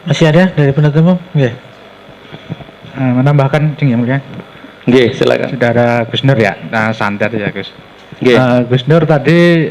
Masih ada dari penutup umum? Nggih. Menambahkan Cing ya mulia. Nggih, silakan. Saudara Gus Nur ya. Nah, santai ya Gus. Nggih. Gus Nur tadi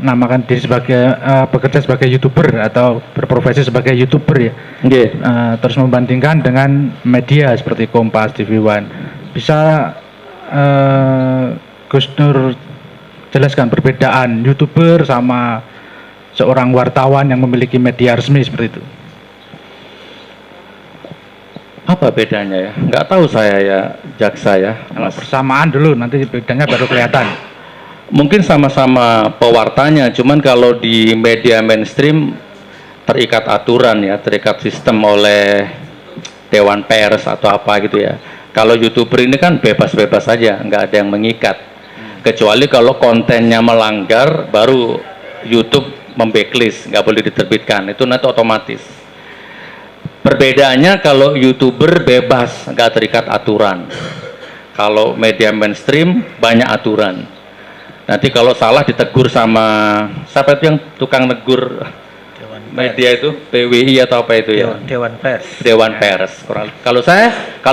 menamakan diri sebagai bekerja sebagai YouTuber atau berprofesi sebagai YouTuber ya. Nggih. Terus membandingkan dengan media seperti Kompas, TV One. Bisa Gus Nur jelaskan perbedaan YouTuber sama seorang wartawan yang memiliki media resmi seperti itu? Apa bedanya ya? Nggak tahu saya ya, jaksa ya. Kalau persamaan dulu, nanti bedanya baru kelihatan. Mungkin sama-sama pewartanya, cuman kalau di media mainstream terikat aturan ya, terikat sistem oleh Dewan Pers atau apa gitu ya. Kalau YouTuber ini kan bebas-bebas saja, nggak ada yang mengikat. Kecuali kalau kontennya melanggar, baru YouTube membacklist, nggak boleh diterbitkan. Itu nanti otomatis. Perbedaannya kalau YouTuber bebas, nggak terikat aturan. Kalau media mainstream banyak aturan. Nanti kalau salah ditegur sama siapa itu yang tukang negur media itu, PWI atau apa itu ya? Dewan Pers. Dewan Pers. Kalau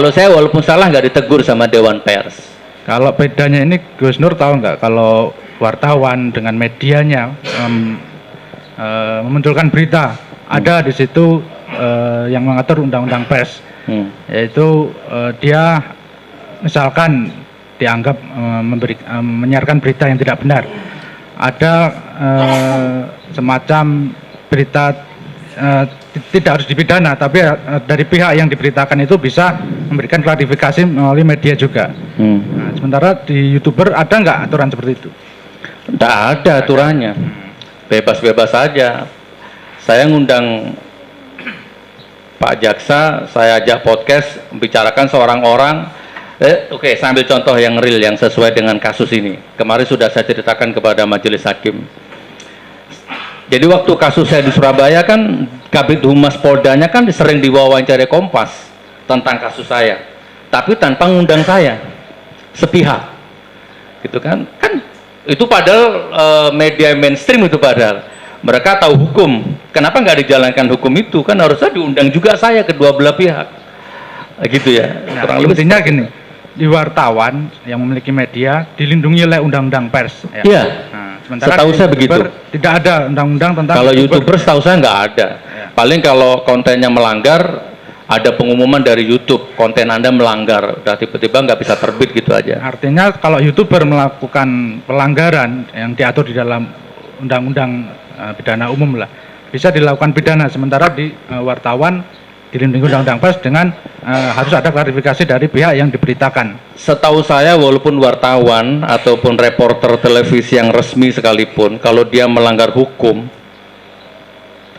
saya walaupun salah nggak ditegur sama Dewan Pers. Kalau bedanya ini Gus Nur tahu nggak kalau wartawan dengan medianya memunculkan berita, ada di situ yang mengatur undang-undang pers, yaitu dia misalkan dianggap menyiarkan berita yang tidak benar, ada semacam berita tidak harus dipidana, tapi dari pihak yang diberitakan itu bisa memberikan klarifikasi melalui media juga. Nah, sementara di YouTuber ada nggak aturan seperti itu? Tidak ada aturannya, bebas-bebas saja. Saya ngundang Pak Jaksa, saya ajak podcast, membicarakan seorang orang. Oke, saya ambil contoh yang real, yang sesuai dengan kasus ini. Kemarin sudah saya ceritakan kepada majelis hakim. Jadi waktu kasus saya di Surabaya kan, Kabid Humas Poldanya kan sering diwawancara Kompas tentang kasus saya, tapi tanpa ngundang saya, sepihak, gitu kan? Kan itu padahal media mainstream itu padahal mereka tahu hukum, kenapa nggak dijalankan hukum itu? Kan harusnya diundang juga saya, kedua belah pihak, gitu ya. Nah, intinya gini, di wartawan yang memiliki media dilindungi oleh undang-undang pers. Ya. Iya. Nah, sementara setahu saya begitu. Tidak ada undang-undang tentang kalau YouTuber setahu saya nggak ada. Ya. Paling kalau kontennya melanggar, ada pengumuman dari YouTube, konten Anda melanggar, udah tiba-tiba nggak bisa terbit gitu aja. Artinya kalau YouTuber melakukan pelanggaran yang diatur di dalam undang-undang pidana umum lah, bisa dilakukan pidana, sementara di wartawan dilindungi undang-undang pers dengan harus ada klarifikasi dari pihak yang diberitakan. Setahu saya walaupun wartawan ataupun reporter televisi yang resmi sekalipun, kalau dia melanggar hukum,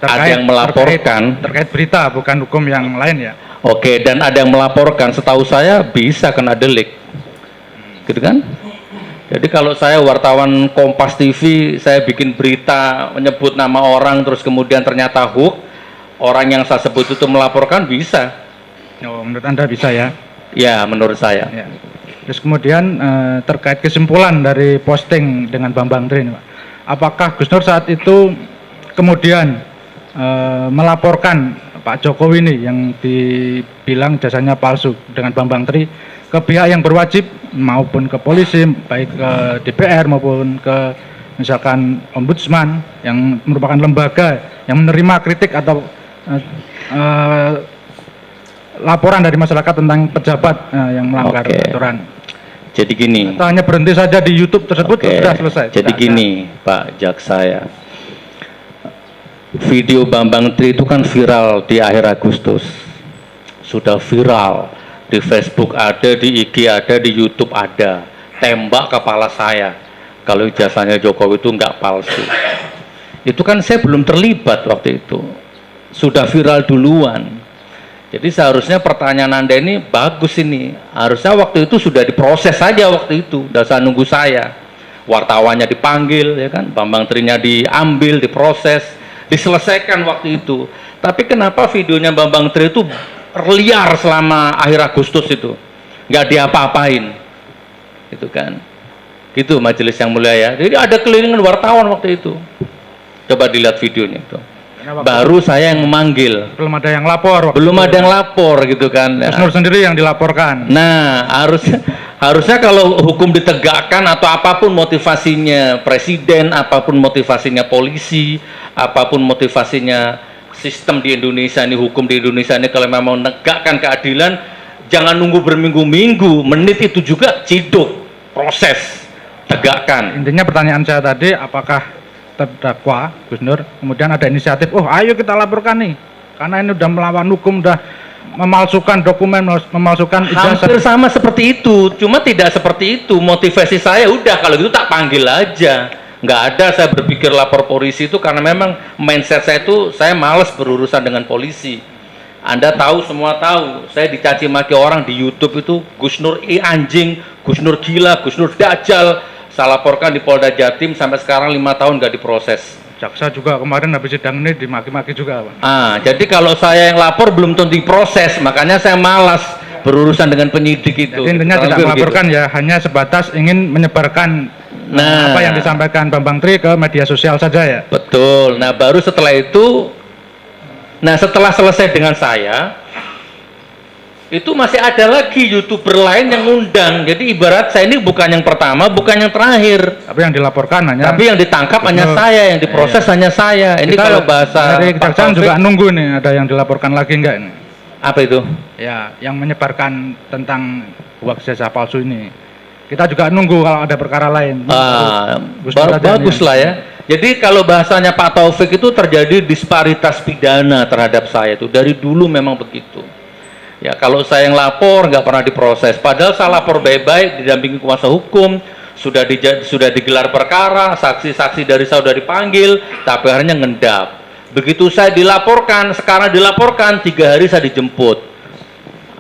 ada yang melaporkan terkait berita, bukan hukum yang lain ya. Oke, dan ada yang melaporkan, setahu saya bisa kena delik, gitu kan? Jadi kalau saya wartawan Kompas TV, saya bikin berita menyebut nama orang, terus kemudian ternyata hoax, orang yang saya sebut itu melaporkan, bisa. Oh, menurut Anda bisa ya? Ya, menurut saya. Ya. Terus kemudian terkait kesimpulan dari posting dengan Bambang Tri, Pak. Apakah Gus Nur saat itu kemudian melaporkan Pak Jokowi ini yang dibilang jasanya palsu dengan Bambang Tri ke pihak yang berwajib, maupun ke polisi, baik ke DPR maupun ke misalkan Ombudsman yang merupakan lembaga yang menerima kritik atau laporan dari masyarakat tentang pejabat yang melanggar aturan. Jadi gini. Atau hanya berhenti saja di YouTube tersebut sudah selesai. Jadi gini, Pak Jaksa ya. Video Bambang Tri itu kan viral di akhir Agustus. Sudah viral di Facebook ada, di IG ada, di YouTube ada. Tembak kepala saya. Kalau ijazahnya Jokowi itu nggak palsu. Itu kan saya belum terlibat waktu itu. Sudah viral duluan. Jadi seharusnya pertanyaan Anda ini bagus ini. Harusnya waktu itu sudah diproses saja waktu itu. Tidak usah nunggu saya. Wartawannya dipanggil, ya kan? Bambang Trinya diambil, diproses, diselesaikan waktu itu. Tapi kenapa videonya Bambang Tri itu liar selama akhir Agustus itu? Nggak diapa-apain. Gitu kan? Gitu majelis yang mulia ya. Jadi ada kelilingan wartawan waktu itu. Coba dilihat videonya itu. baru saya yang memanggil. Belum ada yang lapor. Belum ada yang lapor gitu kan. Gus Nur sendiri yang dilaporkan. Nah, harusnya kalau hukum ditegakkan atau apapun motivasinya presiden, apapun motivasinya polisi, apapun motivasinya sistem di Indonesia ini, hukum di Indonesia ini, kalau memang menegakkan keadilan, jangan nunggu berminggu-minggu, menit itu juga ciduk, proses, tegakkan. Intinya pertanyaan saya tadi, apakah terdakwa Gus Nur kemudian ada inisiatif, oh ayo kita laporkan nih, karena ini udah melawan hukum, udah memalsukan dokumen, memalsukan ijazah. Hampir sama seperti itu, cuma tidak seperti itu. Motivasi saya udah kalau gitu tak panggil aja. Nggak ada saya berpikir lapor polisi itu, karena memang mindset saya itu, saya males berurusan dengan polisi. Anda tahu, semua tahu, saya dicaci maki orang di YouTube itu, Gus Nur anjing, Gus Nur gila, Gus Nur dajjal. Saya laporkan di Polda Jatim, sampai sekarang 5 tahun nggak diproses. Jaksa juga kemarin habis sidang ini dimaki-maki juga, Pak. Jadi kalau saya yang lapor belum tentu diproses, makanya saya malas berurusan dengan penyidik itu. Jadi intinya tidak melaporkan ya, hanya sebatas ingin menyebarkan apa yang disampaikan Bambang Tri ke media sosial saja ya. Betul. Nah, baru setelah itu, setelah selesai dengan saya, itu masih ada lagi YouTuber lain yang ngundang. Jadi ibarat saya ini bukan yang pertama, bukan yang terakhir. Tapi yang dilaporkan hanya. Tapi yang ditangkap hanya saya, yang diproses hanya saya. Ini kalau bahasa dari kejaksaan juga nunggu nih, ada yang dilaporkan lagi enggak ini? Apa itu? Ya, yang menyebarkan tentang hoax ijazah palsu ini. Kita juga nunggu kalau ada perkara lain. Bagus lah ya. Jadi kalau bahasanya Pak Taufik itu terjadi disparitas pidana terhadap saya itu dari dulu memang begitu. Ya, kalau saya yang lapor nggak pernah diproses, padahal saya lapor baik-baik, didampingi kuasa hukum, sudah digelar perkara, saksi-saksi dari saya sudah dipanggil, tapi akhirnya ngendap. Begitu saya dilaporkan, sekarang dilaporkan, 3 hari saya dijemput.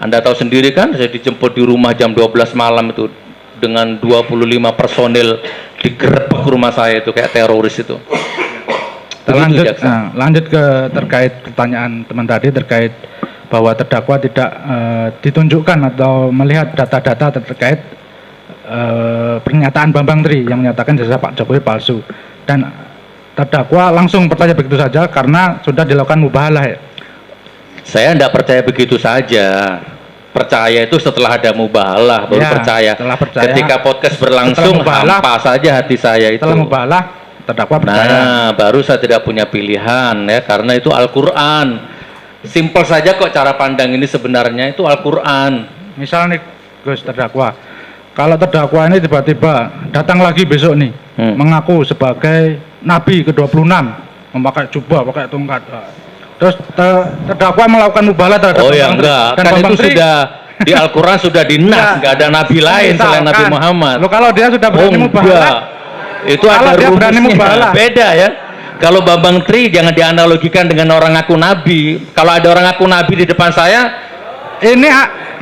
Anda tahu sendiri kan, saya dijemput di rumah jam 12 malam itu dengan 25 personil digerebek rumah saya itu kayak teroris itu. Lanjut ke terkait pertanyaan teman tadi terkait bahwa terdakwa tidak ditunjukkan atau melihat data-data terkait pernyataan Bambang Tri yang menyatakan jasa Pak Jokowi palsu, dan terdakwa langsung percaya begitu saja karena sudah dilakukan mubahalah ya. Saya tidak percaya begitu saja. Percaya itu setelah ada mubahalah baru percaya. Ketika podcast berlangsung hampa saja hati saya itu. Setelah mubahalah terdakwa percaya. Baru saya tidak punya pilihan ya, karena itu Al-Qur'an. Simpel saja kok cara pandang ini, sebenarnya itu Al-Quran. Misalnya nih Gus, terdakwa, kalau terdakwa ini tiba-tiba datang lagi besok nih, mengaku sebagai Nabi ke-26, memakai jubah, pakai tongkat, terus terdakwa melakukan mubahalah terhadap enggak, kan itu sudah di Al-Quran sudah dinas, nggak ada Nabi lain selain Nabi Muhammad. Kalau dia sudah berani mubahalah, itu ada rumusnya, beda ya. Kalau Bambang Tri jangan dianalogikan dengan orang ngaku Nabi. Kalau ada orang ngaku Nabi di depan saya, ini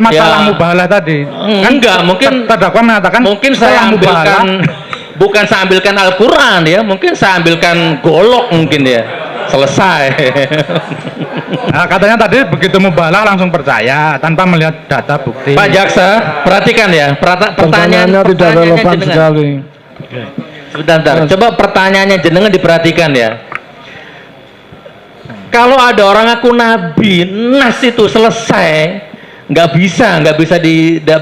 masalah mubahalah tadi. Enggak, mungkin terdakwa mengatakan mungkin saya ambilkan, bukan saya ambilkan Al-Quran ya, mungkin saya ambilkan golok mungkin ya. Selesai. Katanya tadi begitu mubahalah langsung percaya tanpa melihat data bukti. Pak Jaksa, perhatikan ya, pertanyaannya tidak relevan sekali. Sebentar, coba pertanyaannya jenengan diperhatikan ya. Kalau ada orang ngaku Nabi, nas itu selesai, nggak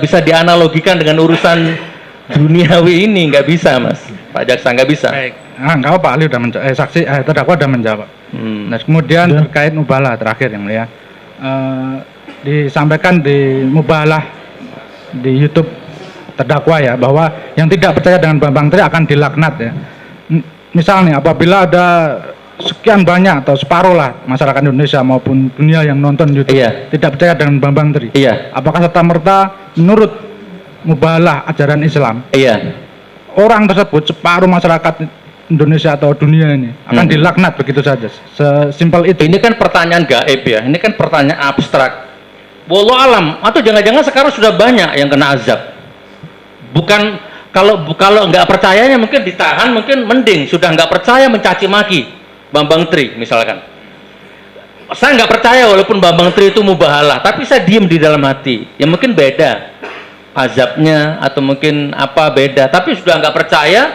bisa dianalogikan dengan urusan duniawi ini, nggak bisa, Mas. Pak Jaksa nggak bisa. Baik, nggak apa, ahli udah menjawab, terdakwa udah menjawab. Nah, kemudian terkait mubahalah terakhir yang mulia, disampaikan di mubahalah di YouTube terdakwa ya, bahwa yang tidak percaya dengan Bambang Tri akan dilaknat ya. Misalnya apabila ada sekian banyak atau separuh lah masyarakat Indonesia maupun dunia yang nonton YouTube tidak percaya dengan Bambang Tri, apakah serta-merta menurut mubahalah ajaran Islam orang tersebut, separuh masyarakat Indonesia atau dunia ini akan dilaknat begitu saja, sesimpel itu? Ini kan pertanyaan gaib ya, ini kan pertanyaan abstrak. Wallahu alam, atau jangan-jangan sekarang sudah banyak yang kena azab. Bukan, kalau nggak percayanya mungkin ditahan, mungkin mending. Sudah nggak percaya mencaci maki Bambang Tri misalkan. Saya nggak percaya walaupun Bambang Tri itu mubahalah, tapi saya diem di dalam hati. Ya mungkin beda azabnya atau mungkin apa beda. Tapi sudah nggak percaya,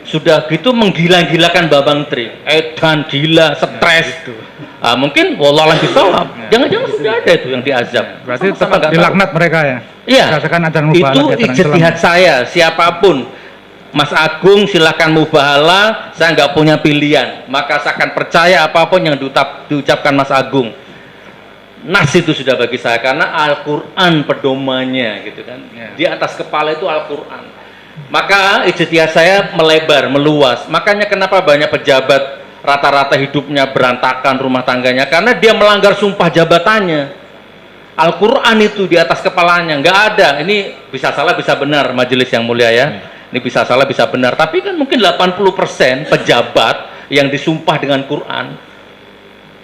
Sudah gitu menggila-gilakan Bambang Tri, edan, gila, stres. Mungkin wallahualam bisawab. Jangan-jangan sudah ada itu yang diazab. Berarti Sama-sama tetap nggak dilaknat mereka ya? Iya. Berdasarkan ajaran Itu mubahalah di ajaran ijtihad Islam. saya, siapapun. Mas Agung silahkan mubahalah, saya nggak punya pilihan. Maka saya akan percaya apapun yang diucapkan Mas Agung. Nas itu sudah bagi saya, karena Al-Quran pedomannya gitu kan. Di atas kepala itu Al-Quran. Maka ijtihad saya melebar, meluas. Makanya kenapa banyak pejabat rata-rata hidupnya berantakan rumah tangganya, karena dia melanggar sumpah jabatannya. Al-Quran itu di atas kepalanya, nggak ada. Ini bisa salah bisa benar majelis yang mulia ya. Ini bisa salah bisa benar, tapi kan mungkin 80% pejabat yang disumpah dengan Quran,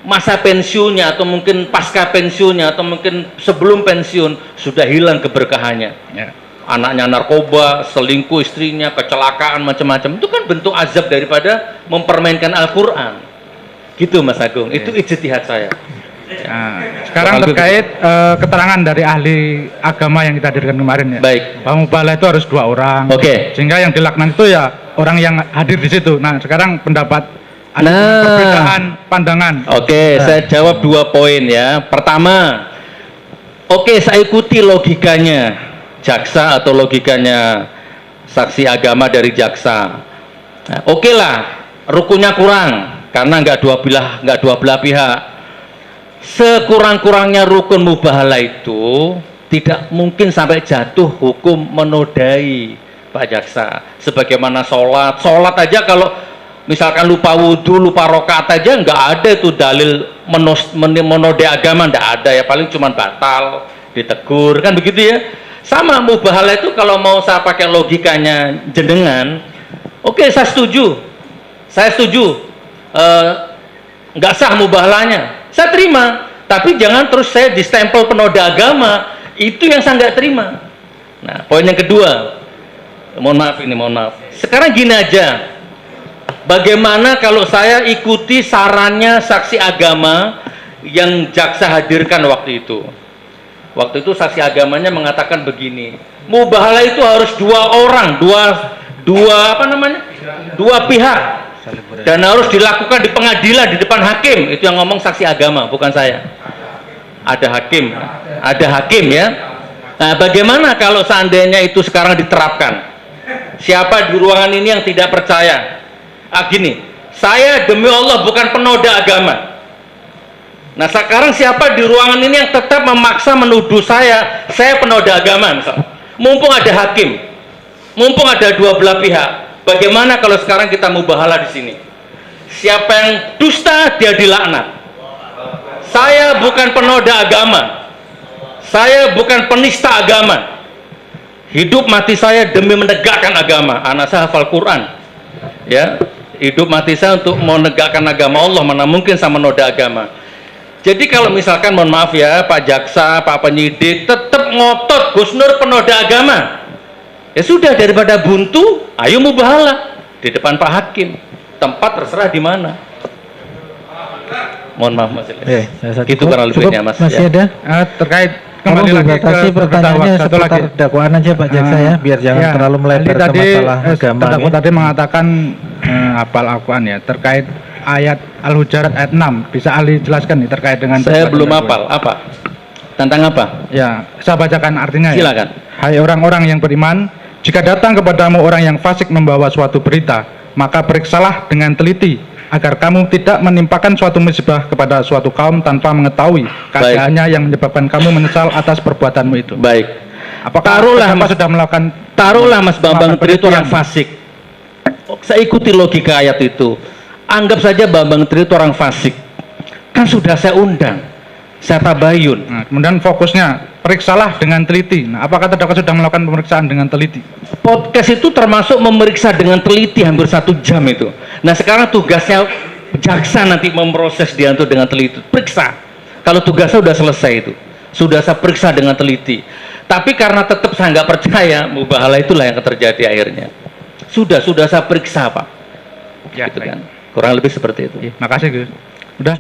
masa pensiunnya atau mungkin pasca pensiunnya atau mungkin sebelum pensiun sudah hilang keberkahannya. Anaknya narkoba, selingkuh istrinya, kecelakaan macam-macam. Itu kan bentuk azab daripada mempermainkan Al-Quran. Gitu Mas Agung, itu ijtihad saya. Nah, sekarang terkait keterangan dari ahli agama yang kita hadirkan kemarin ya. Baik. Bahwa mubahalah itu harus 2 orang. Oke. Sehingga yang dilaknat itu ya orang yang hadir di situ. Nah, sekarang pendapat ada perbedaan pandangan. Oke, saya jawab 2 poin ya. Pertama, oke, saya ikuti logikanya jaksa atau logikanya saksi agama dari jaksa. Nah, oke lah, rukunnya kurang karena nggak dua belah pihak. Sekurang-kurangnya rukun mubahalah itu tidak mungkin sampai jatuh hukum menodai, Pak Jaksa. Sebagaimana sholat aja kalau misalkan lupa wudhu, lupa rokaat aja nggak ada itu dalil menodai agama, nggak ada ya, paling cuma batal, ditegur, kan begitu ya. Sama mubahalah itu kalau mau saya pakai logikanya jenengan, oke, saya setuju, nggak sah mubahalahnya, saya terima, tapi jangan terus saya distempel penoda agama, itu yang saya nggak terima. Nah, poin yang kedua, mohon maaf, sekarang gini aja, bagaimana kalau saya ikuti sarannya saksi agama yang jaksa hadirkan waktu itu? Waktu itu saksi agamanya mengatakan begini, mubahalah itu harus 2 orang, dua pihak, dan harus dilakukan di pengadilan di depan hakim. Itu yang ngomong saksi agama, bukan saya. Ada hakim ya. Nah, bagaimana kalau seandainya itu sekarang diterapkan? Siapa di ruangan ini yang tidak percaya? Gini, saya demi Allah bukan penoda agama. Nah, sekarang siapa di ruangan ini yang tetap memaksa menuduh saya penoda agama misalnya? Mumpung ada hakim, mumpung ada 2 belah pihak, bagaimana kalau sekarang kita mubahalah di sini? Siapa yang dusta dia dilaknat. Saya bukan penoda agama, saya bukan penista agama. Hidup mati saya demi menegakkan agama. Anak saya hafal Quran, ya. Hidup mati saya untuk menegakkan agama Allah, mana mungkin sama noda agama. Jadi kalau misalkan, mohon maaf ya, Pak Jaksa, Pak Penyidik tetap ngotot Gus Nur penoda agama, ya sudah, daripada buntu, ayo mubahalah di depan Pak Hakim, tempat terserah di mana. Mohon maaf Mas. Gitu kurang lebihnya Mas. Masih ada? Terkait Kembali kembali lagi dibatasi ke pertanyaannya satu lagi. seputar dakwaan aja Pak Jaksa ya, biar jangan terlalu melebar ke masalah agama. Terdakwa tadi mengatakan hafal Al-Quran ya, terkait ayat Al-Hujurat ayat 6, bisa ahli jelaskan nih terkait dengan saya belum hafal, apa? Tentang apa? Ya, saya bacakan artinya. Silakan. Ya. Hai orang-orang yang beriman, jika datang kepadamu orang yang fasik membawa suatu berita, maka periksalah dengan teliti agar kamu tidak menimpakan suatu musibah kepada suatu kaum tanpa mengetahui keadaannya yang menyebabkan kamu menyesal atas perbuatanmu itu. Baik. Apakah sudah melakukan Mas Bambang Tri itu orang fasik? Saya ikuti logika ayat itu. Anggap saja Bambang Tri itu orang fasik. Kan sudah saya undang, saya tabayun. Nah, kemudian fokusnya periksalah dengan teliti. Nah, apakah terdakwa sudah melakukan pemeriksaan dengan teliti? Podcast itu termasuk memeriksa dengan teliti hampir 1 jam itu. Nah, sekarang tugasnya jaksa nanti memproses dia untuk dengan teliti. Periksa. Kalau tugasnya sudah selesai itu, sudah saya periksa dengan teliti. Tapi karena tetap saya nggak percaya, mubahalah itulah yang terjadi akhirnya. Sudah saya periksa Pak. Ya, gitu kan. Kurang lebih seperti itu. Makasih Gus.